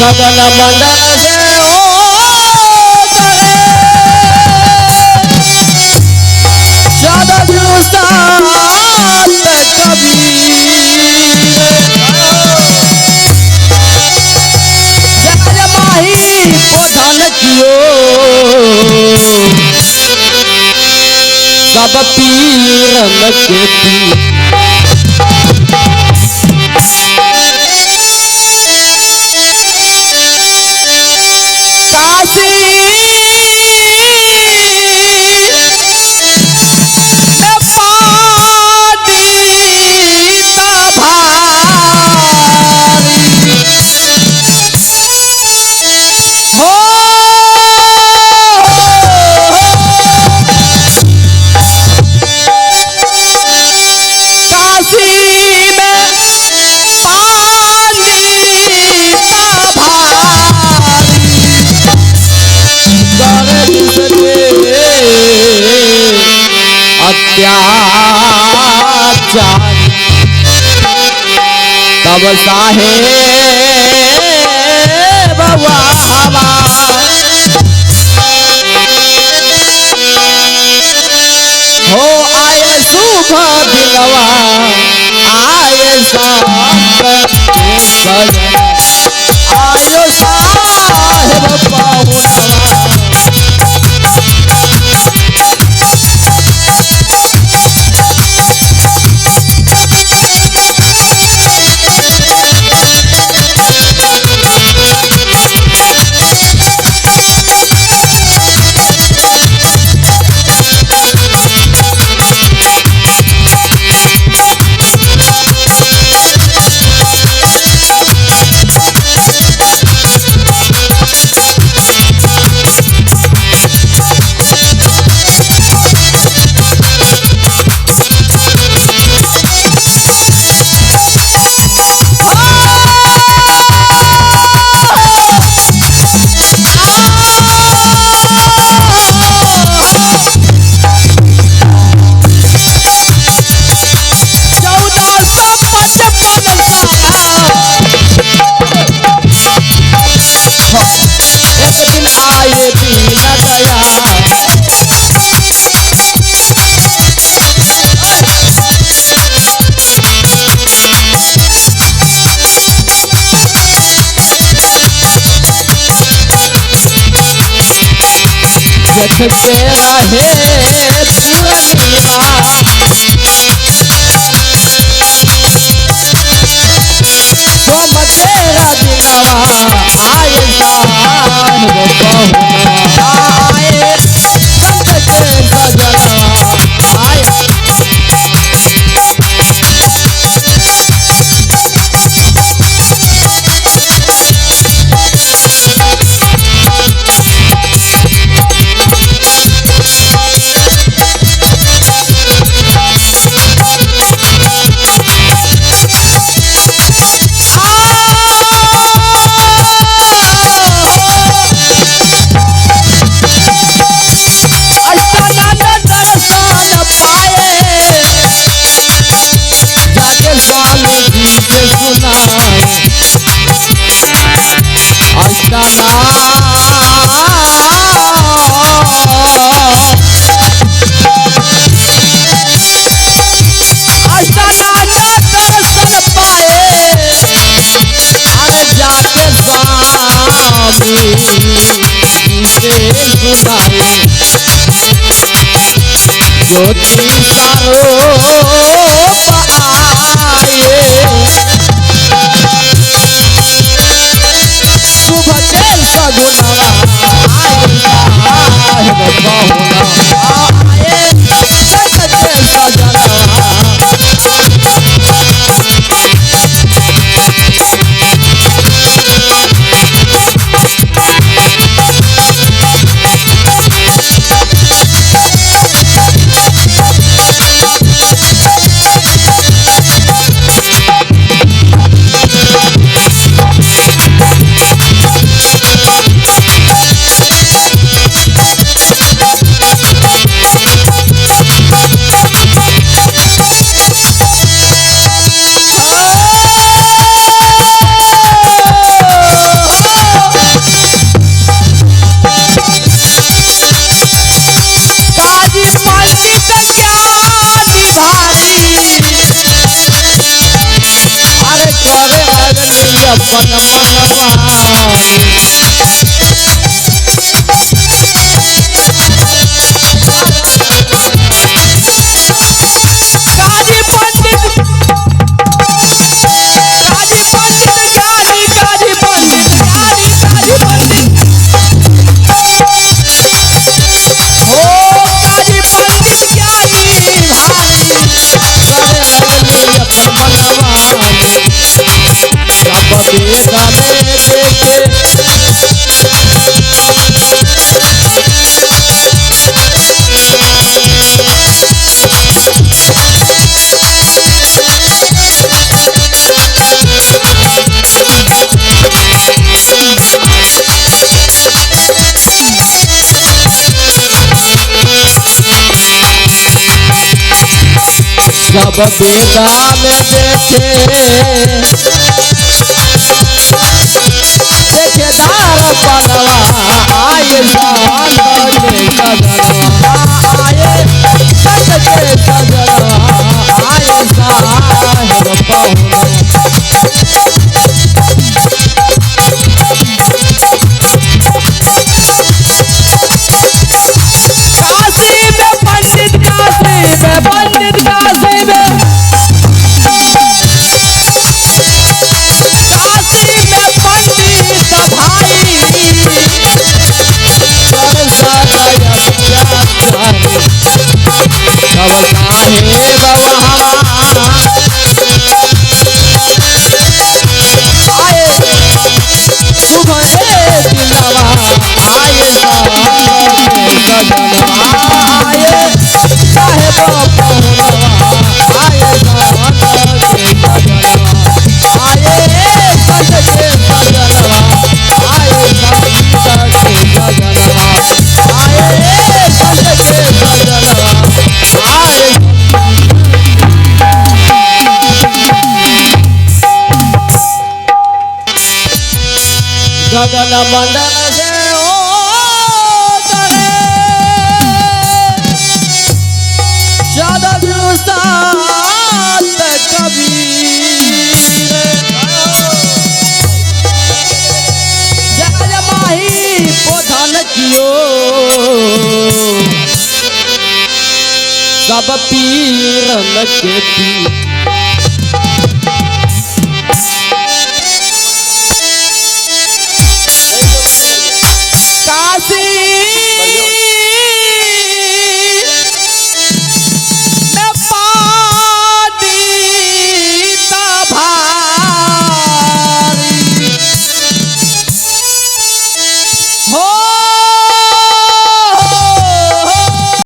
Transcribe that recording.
सगन मंडल से ओ करे जदयु सात कबीर जय माही को धन कियो सब पीरन के पीर तब साहेब हवा हो आए शुभ दिलवा आए सब आयो साहेब पहुनवा के रहे पुरनिया तुम तेरा दिलवा आए साहेब बहुना आए संत के सजना आए ज्योति सारो शुभ के सगुनवा आए बहुना आए संत के सजना अपन मनवानी गाजी पंडित हो गाजी पंडित ज्ञानी भारी करे हवेली अपन मनवानी सब बेदाने देखे सब बेदान देखे देखेदार पगवा आए जान के सजनवा आए सज के सजनवा आए साहेब पहुना काशी में पंडित काशी में पंडित काशी में भाई गगन मंडल से ओ करे सदगुरु संत कबीर जग माही बोधन कियो सब पीरन के पीर